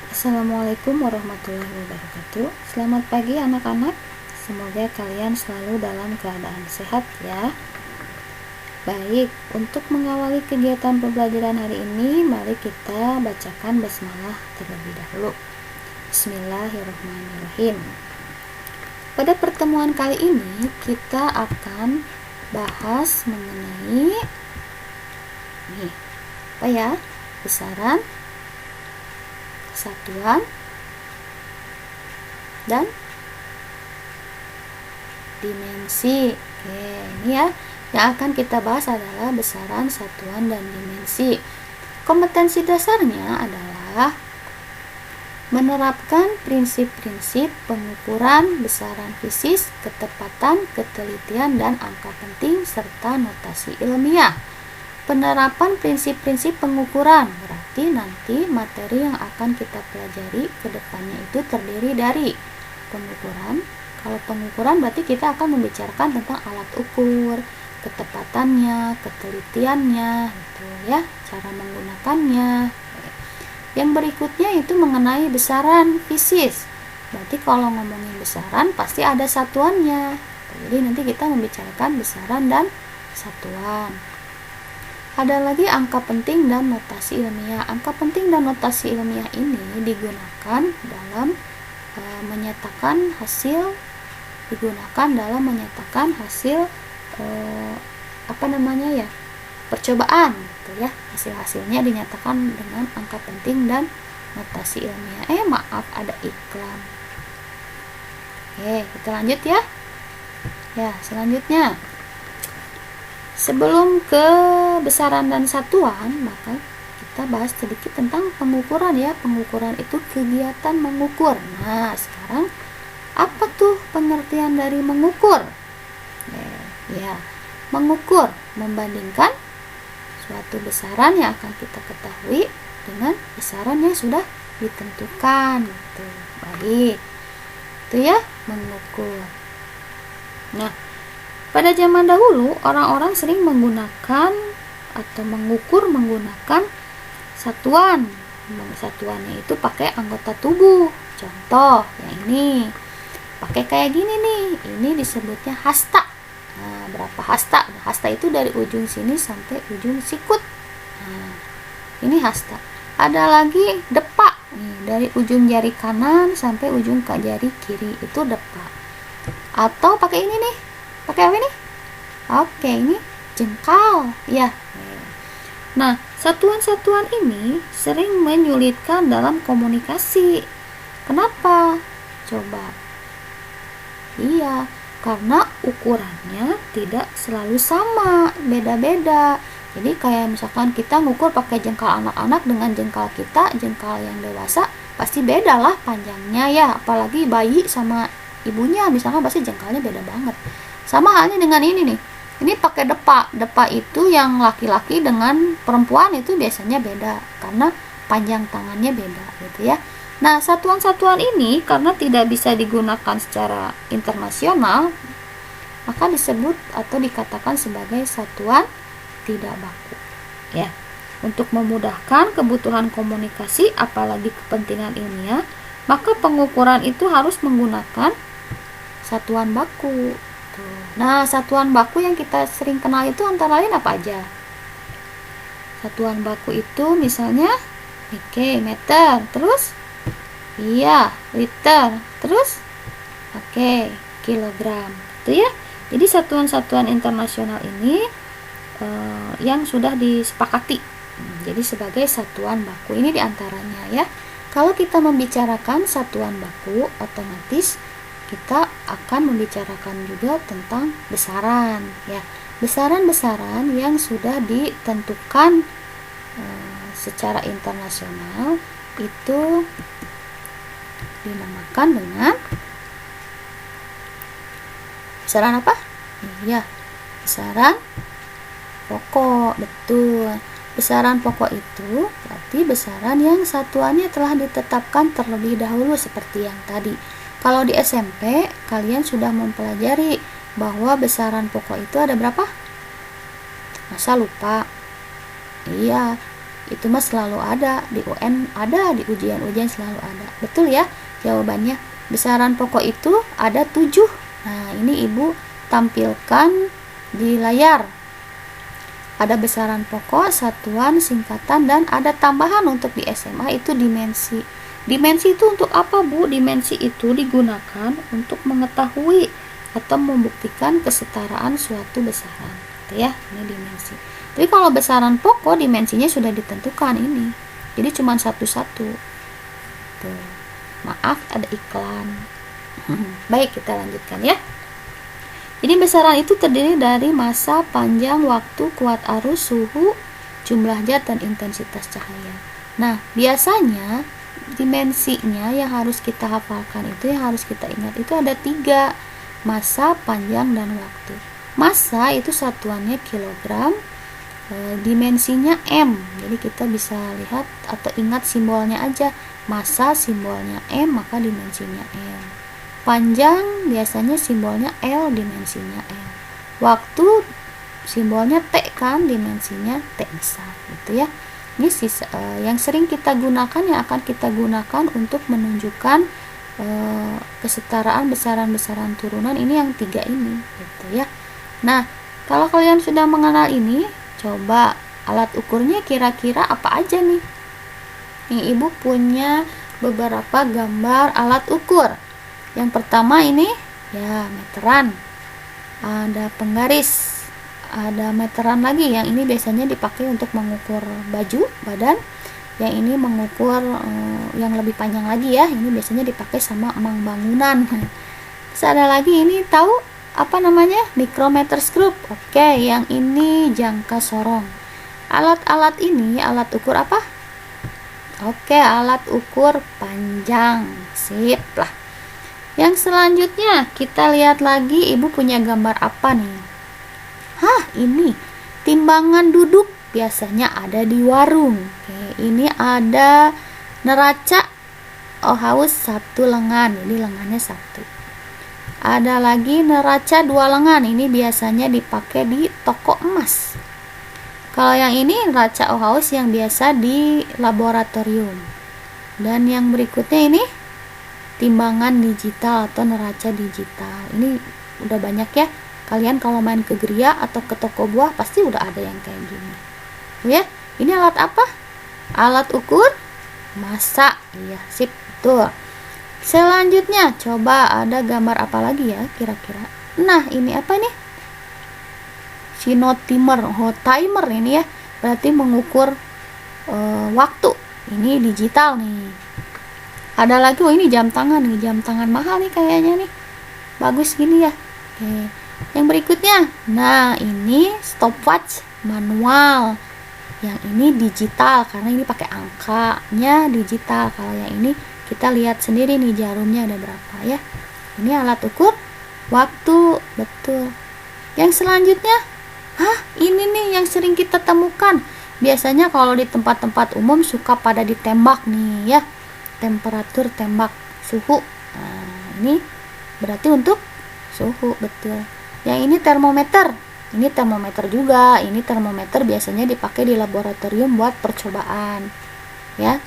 Assalamualaikum warahmatullahi wabarakatuh. Selamat pagi anak-anak. Semoga kalian selalu dalam keadaan sehat ya. Baik, untuk mengawali kegiatan pembelajaran hari ini, mari kita bacakan basmalah terlebih dahulu. Bismillahirrahmanirrahim. Pada pertemuan kali ini kita akan bahas mengenai apa ya? Besaran, satuan, dan dimensi. Oke, ini ya, yang akan kita bahas adalah besaran, satuan, dan dimensi. Kompetensi dasarnya adalah menerapkan prinsip-prinsip pengukuran besaran fisis, ketepatan, ketelitian, dan angka penting, serta notasi ilmiah. Penerapan prinsip-prinsip pengukuran berarti nanti materi yang akan kita pelajari ke depannya itu terdiri dari pengukuran. Kalau pengukuran berarti kita akan membicarakan tentang alat ukur, ketepatannya, ketelitiannya, gitu ya, cara menggunakannya. Yang berikutnya itu mengenai besaran fisis. Berarti kalau ngomongin besaran pasti ada satuannya. Jadi nanti kita membicarakan besaran dan satuan. Ada lagi angka penting dan notasi ilmiah. Angka penting dan notasi ilmiah ini digunakan dalam menyatakan hasil percobaan gitu ya. Hasil-hasilnya dinyatakan dengan angka penting dan notasi ilmiah. Maaf, ada iklan. Oke, kita lanjut ya. Ya, selanjutnya, sebelum ke besaran dan satuan, maka kita bahas sedikit tentang pengukuran ya. Pengukuran itu kegiatan mengukur. Nah, sekarang apa tuh pengertian dari mengukur? Ya, mengukur, membandingkan suatu besaran yang akan kita ketahui dengan besaran yang sudah ditentukan gitu. Baik. Itu ya, mengukur. Nah, pada zaman dahulu, orang-orang sering menggunakan atau mengukur menggunakan satuan. Satuannya itu pakai anggota tubuh. Contoh, yang ini. Pakai kayak gini nih. Ini disebutnya hasta. Nah, berapa hasta? Hasta itu dari ujung sini sampai ujung sikut. Nah, ini hasta. Ada lagi depa. Nih, dari ujung jari kanan sampai ujung jari kiri. Itu depa. Atau pakai ini nih. Pakai apa ini? Oke, ini jengkal ya. Nah, satuan-satuan ini sering menyulitkan dalam komunikasi. Kenapa? Coba. Iya, karena ukurannya tidak selalu sama, beda-beda. Jadi kayak misalkan kita ngukur pakai jengkal anak-anak dengan jengkal kita, jengkal yang dewasa, pasti beda lah panjangnya ya. Apalagi bayi sama ibunya, misalkan pasti jengkalnya beda banget. Sama halnya dengan ini nih. Ini pakai depa. Depa itu yang laki-laki dengan perempuan itu biasanya beda karena panjang tangannya beda gitu ya. Nah, satuan-satuan ini karena tidak bisa digunakan secara internasional, maka disebut atau dikatakan sebagai satuan tidak baku. Ya. Untuk memudahkan kebutuhan komunikasi apalagi kepentingan ilmiah, maka pengukuran itu harus menggunakan satuan baku. Nah, satuan baku yang kita sering kenal itu antara lain apa aja? Satuan baku itu misalnya meter, terus liter, terus kilogram. Itu ya. Jadi satuan-satuan internasional ini yang sudah disepakati. Jadi sebagai satuan baku ini diantaranya ya. Kalau kita membicarakan satuan baku, otomatis kita akan membicarakan juga tentang besaran ya. Besaran-besaran yang sudah ditentukan secara internasional itu dinamakan dengan besaran apa? Iya, besaran pokok. Betul. Besaran pokok itu berarti besaran yang satuannya telah ditetapkan terlebih dahulu seperti yang tadi. Kalau di SMP, kalian sudah mempelajari bahwa besaran pokok itu ada berapa? Masa lupa? Iya, Itu mah selalu ada di UN, ada di ujian-ujian selalu ada. Betul ya jawabannya. Besaran pokok itu ada 7. Nah, ini Ibu tampilkan di layar. Ada besaran pokok, satuan, singkatan, dan ada tambahan untuk di SMA itu dimensi. Dimensi itu untuk apa, Bu? Dimensi itu digunakan untuk mengetahui atau membuktikan kesetaraan suatu besaran. Gitu ya, ini dimensi. Tapi kalau besaran pokok dimensinya sudah ditentukan ini. Jadi cuma satu-satu. Tuh. Maaf ada iklan. Baik, kita lanjutkan ya. Jadi besaran itu terdiri dari massa, panjang, waktu, kuat arus, suhu, jumlah zat, dan intensitas cahaya. Nah, biasanya dimensinya yang harus kita hafalkan itu, yang harus kita ingat itu ada 3. Massa, panjang, dan waktu. Massa itu satuannya kilogram, dimensinya M. Jadi kita bisa lihat atau ingat simbolnya aja. Massa simbolnya M, maka dimensinya M. Panjang biasanya simbolnya L, dimensinya L. Waktu simbolnya T kan, dimensinya T besar gitu ya. Ini yang sering kita gunakan, yang akan kita gunakan untuk menunjukkan kesetaraan besaran-besaran turunan ini yang 3 ini gitu ya. Nah, kalau kalian sudah mengenal ini, coba alat ukurnya kira-kira apa aja nih? Nih, Ibu punya beberapa gambar alat ukur. Yang pertama ini ya meteran, ada penggaris, ada meteran lagi. Yang ini biasanya dipakai untuk mengukur baju, badan. Yang ini mengukur yang lebih panjang lagi ya. Ini biasanya dipakai sama emang bangunan. Terus ada lagi ini, tahu apa namanya? Micrometer scope. Oke, yang ini jangka sorong. Alat-alat ini alat ukur apa? Oke, alat ukur panjang. Sip lah. Yang selanjutnya kita lihat lagi, Ibu punya gambar apa nih? Hah, ini timbangan duduk, biasanya ada di warung. Oke, ini ada neraca Ohaus 1 lengan, ini lengannya 1. Ada lagi neraca 2 lengan, ini biasanya dipakai di toko emas. Kalau yang ini neraca Ohaus yang biasa di laboratorium. Dan yang berikutnya ini timbangan digital atau neraca digital. Ini udah banyak ya. Kalian kalau main ke geria atau ke toko buah pasti udah ada yang kayak gini. Ya, ini alat apa? Alat ukur massa. Iya, sip, betul. Selanjutnya, coba ada gambar apa lagi ya kira-kira? Nah, ini apa nih? Sinotimer, timer ini ya. Berarti mengukur waktu. Ini digital nih. Ada lagi, ini jam tangan nih, jam tangan mahal nih kayaknya nih, bagus gini ya. Oke. Yang berikutnya, nah ini stopwatch manual, yang ini digital karena ini pakai angkanya digital. Kalau yang ini kita lihat sendiri nih jarumnya ada berapa ya. Ini alat ukur waktu, betul. Yang selanjutnya, ini nih yang sering kita temukan. Biasanya kalau di tempat-tempat umum suka pada ditembak nih ya. Temperatur tembak, suhu. Nah, ini berarti untuk suhu, betul. Yang ini termometer. Ini termometer juga. Ini termometer biasanya dipakai di laboratorium buat percobaan. Ya.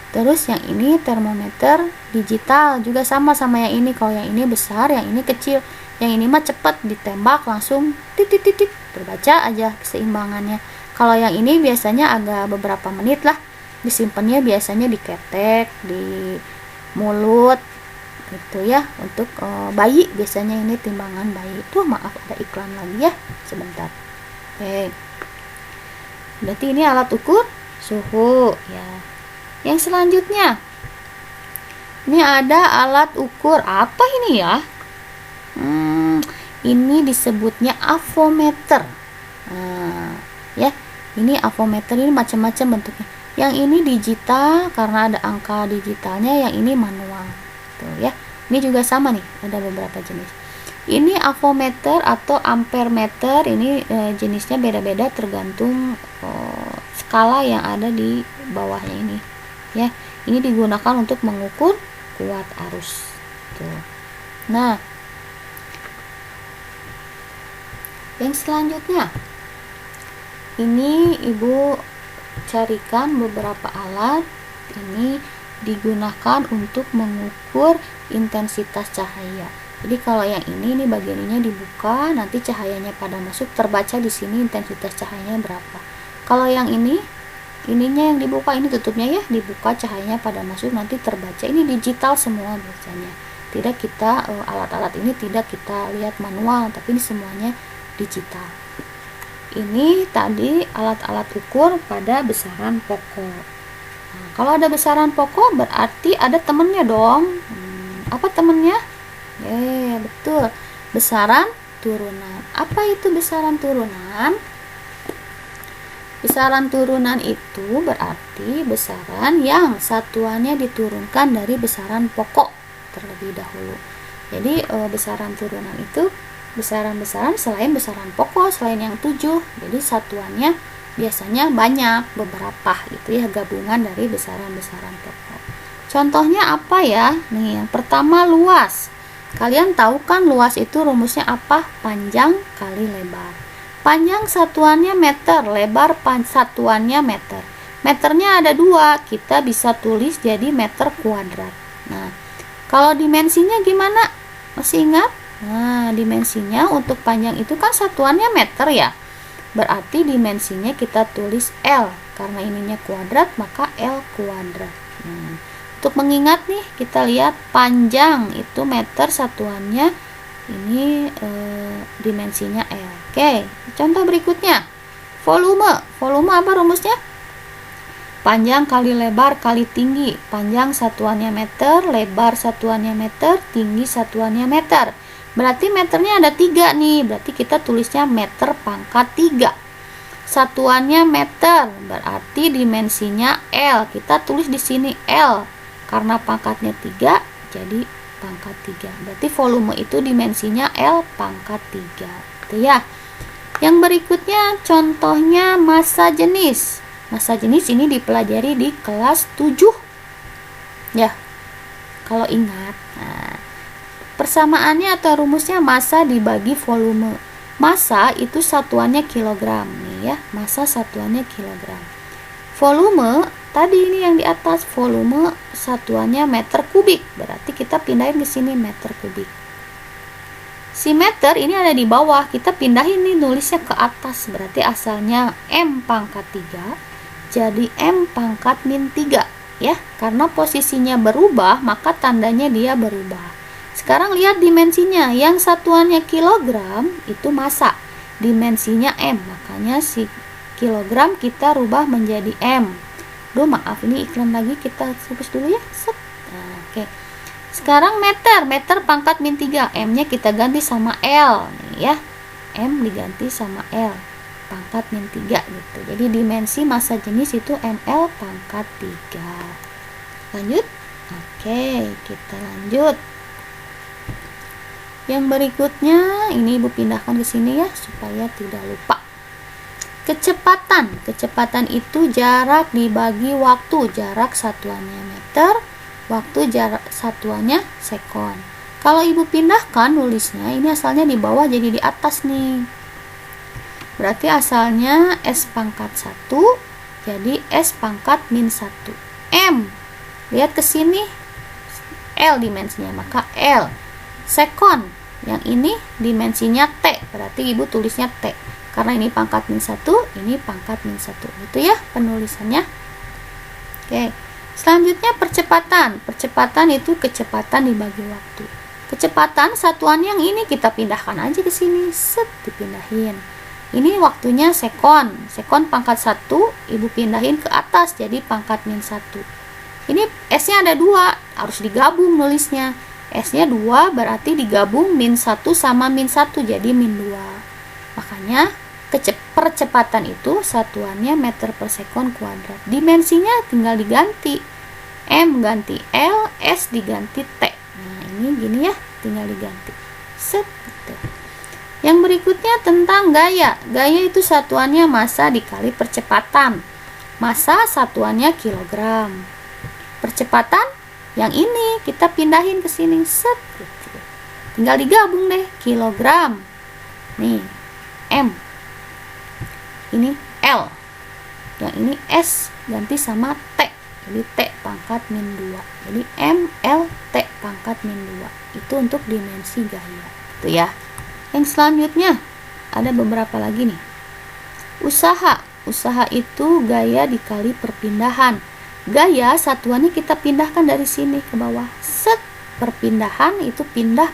Terus yang ini termometer digital juga sama yang ini. Kalau yang ini besar, yang ini kecil. Yang ini mah cepat ditembak langsung titik terbaca aja keseimbangannya. Kalau yang ini biasanya agak beberapa menit lah. Disimpannya biasanya diketek di mulut gitu ya, untuk bayi biasanya ini timbangan bayi. Tuh maaf ada iklan lagi ya, sebentar. Oke, berarti ini alat ukur suhu ya. Yang selanjutnya ini ada alat ukur apa ini ya? Ini disebutnya avometer. Nah, ya ini avometer, ini macam-macam bentuknya. Yang ini digital karena ada angka digitalnya, yang ini manual. Tuh ya. Ini juga sama nih, ada beberapa jenis. Ini avometer atau ampermeter, ini jenisnya beda-beda tergantung skala yang ada di bawahnya ini. Ya, ini digunakan untuk mengukur kuat arus. Tuh. Nah, yang selanjutnya, ini Ibu carikan beberapa alat ini digunakan untuk mengukur intensitas cahaya. Jadi kalau yang ini bagian ininya dibuka, nanti cahayanya pada masuk terbaca di sini intensitas cahayanya berapa. Kalau yang ininya yang dibuka, ini tutupnya ya, dibuka cahayanya pada masuk nanti terbaca. Ini digital semua biasanya. Tidak kita alat-alat ini tidak kita lihat manual, tapi ini semuanya digital. Ini tadi alat-alat ukur pada besaran pokok. Nah, kalau ada besaran pokok berarti ada temennya dong. Apa temennya? Betul. Besaran turunan. Apa itu besaran turunan? Besaran turunan itu berarti besaran yang satuannya diturunkan dari besaran pokok terlebih dahulu. Jadi besaran turunan itu besaran-besaran selain besaran pokok, selain yang 7. Jadi satuannya biasanya banyak, beberapa gitu ya, gabungan dari besaran-besaran pokok. Contohnya apa ya? Nih, yang pertama luas. Kalian tahu kan luas itu rumusnya apa? Panjang kali lebar. Panjang satuannya meter, lebar satuannya meter. Meternya ada 2, kita bisa tulis jadi meter kuadrat. Nah, kalau dimensinya gimana? Masih ingat? Nah, dimensinya untuk panjang itu kan satuannya meter ya. Berarti dimensinya kita tulis L. Karena ininya kuadrat, maka L kuadrat. Nah, untuk mengingat nih, kita lihat panjang itu meter satuannya, ini dimensinya L. Oke, contoh berikutnya. Volume. Volume apa rumusnya? Panjang kali lebar kali tinggi. Panjang satuannya meter, lebar satuannya meter, tinggi satuannya meter. Berarti meternya ada 3 nih, berarti kita tulisnya meter pangkat 3. Satuannya meter, berarti dimensinya L. Kita tulis di sini L. Karena pangkatnya 3, jadi pangkat 3. Berarti volume itu dimensinya L pangkat 3. Gitu ya. Yang berikutnya contohnya massa jenis. Massa jenis ini dipelajari di kelas 7. Ya. Kalau ingat. Nah, persamaannya atau rumusnya massa dibagi volume. Massa itu satuannya kilogram nih ya. Massa satuannya kilogram. Volume tadi ini yang di atas, volume satuannya meter kubik. Berarti kita pindahin ke sini meter kubik. Si meter ini ada di bawah, kita pindahin nih nulisnya ke atas. Berarti asalnya M pangkat 3 jadi M pangkat min 3 ya. Karena posisinya berubah, maka tandanya dia berubah. Sekarang lihat dimensinya, yang satuannya kilogram itu massa, dimensinya M, makanya si kilogram kita rubah menjadi M. Maaf, ini iklan lagi, kita hapus dulu ya. Nah, oke. Sekarang meter, meter pangkat min 3, M-nya kita ganti sama L nih ya. M diganti sama L pangkat min 3 gitu. Jadi dimensi massa jenis itu ml pangkat 3. Lanjut. Oke, kita lanjut. Yang berikutnya ini Ibu pindahkan ke sini ya supaya tidak lupa. Kecepatan. Kecepatan itu jarak dibagi waktu. Jarak satuannya meter, waktu jarak satuannya sekon. Kalau Ibu pindahkan nulisnya, ini asalnya di bawah jadi di atas nih. Berarti asalnya S pangkat 1 jadi S pangkat min 1. M. Lihat ke sini. L dimensinya, maka L. Sekon. Yang ini dimensinya T, berarti Ibu tulisnya T. Karena ini pangkat min 1, ini pangkat min 1. Gitu ya penulisannya. Oke. Selanjutnya percepatan. Percepatan itu kecepatan dibagi waktu. Kecepatan satuan yang ini kita pindahkan aja ke sini. Set, dipindahin. Ini waktunya sekon. Sekon pangkat 1, Ibu pindahin ke atas jadi pangkat min 1. Ini S-nya ada 2, harus digabung nulisnya. S-nya 2 berarti digabung min 1 sama min 1 jadi min 2. Makanya percepatan itu satuannya meter per sekon kuadrat. Dimensinya tinggal diganti. M ganti L, S diganti T. Nah, ini gini ya, tinggal diganti. Set gitu. Yang berikutnya tentang gaya. Gaya itu satuannya massa dikali percepatan. Massa satuannya kilogram. Percepatan yang ini kita pindahin ke sini, set gitu. Tinggal digabung deh, kilogram. Nih, M. Ini L. Yang ini S ganti sama T. Jadi T pangkat min 2. Jadi MLT pangkat min 2. Itu untuk dimensi gaya. Itu ya. Yang selanjutnya ada beberapa lagi nih. Usaha. Usaha itu gaya dikali perpindahan. Gaya satuannya kita pindahkan dari sini ke bawah. Set. Perpindahan itu pindah,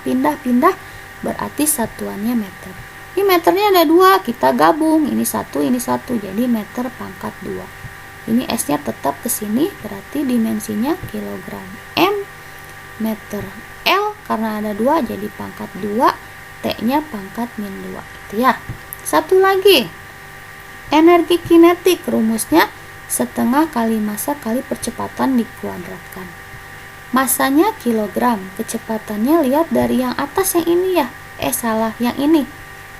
berarti satuannya meter. Ini meternya ada 2, kita gabung. Ini 1, ini 1, jadi meter pangkat 2. Ini S-nya tetap ke sini, berarti dimensinya kilogram. M, meter. L, karena ada 2, jadi pangkat 2. T-nya pangkat min 2. Itu ya. Satu lagi. Energi kinetik, rumusnya setengah kali massa kali percepatan dikuadratkan. Masanya kilogram, kecepatannya lihat dari yang atas yang ini ya. Salah, yang ini.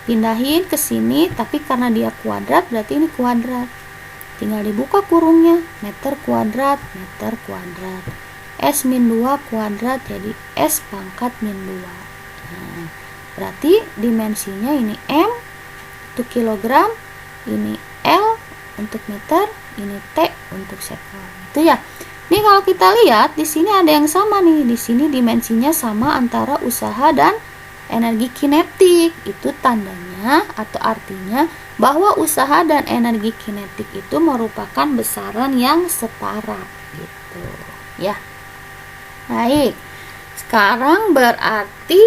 Pindahin ke sini, tapi karena dia kuadrat berarti ini kuadrat. Tinggal dibuka kurungnya, meter kuadrat, S min 2 kuadrat jadi S pangkat min 2. Nah, berarti dimensinya ini M untuk kilogram, ini L untuk meter, ini T untuk sekon. Itu ya. Nih kalau kita lihat di sini ada yang sama nih. Di sini dimensinya sama antara usaha dan energi kinetik. Itu tandanya atau artinya bahwa usaha dan energi kinetik itu merupakan besaran yang setara gitu. Ya. Baik. Sekarang berarti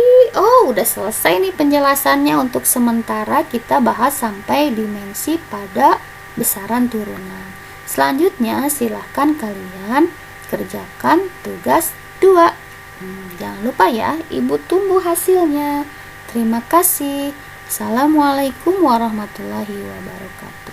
udah selesai nih penjelasannya. Untuk sementara kita bahas sampai dimensi pada besaran turunan. Selanjutnya silahkan kalian kerjakan tugas 2. Jangan lupa ya, Ibu tunggu hasilnya. Terima kasih. Assalamualaikum warahmatullahi wabarakatuh.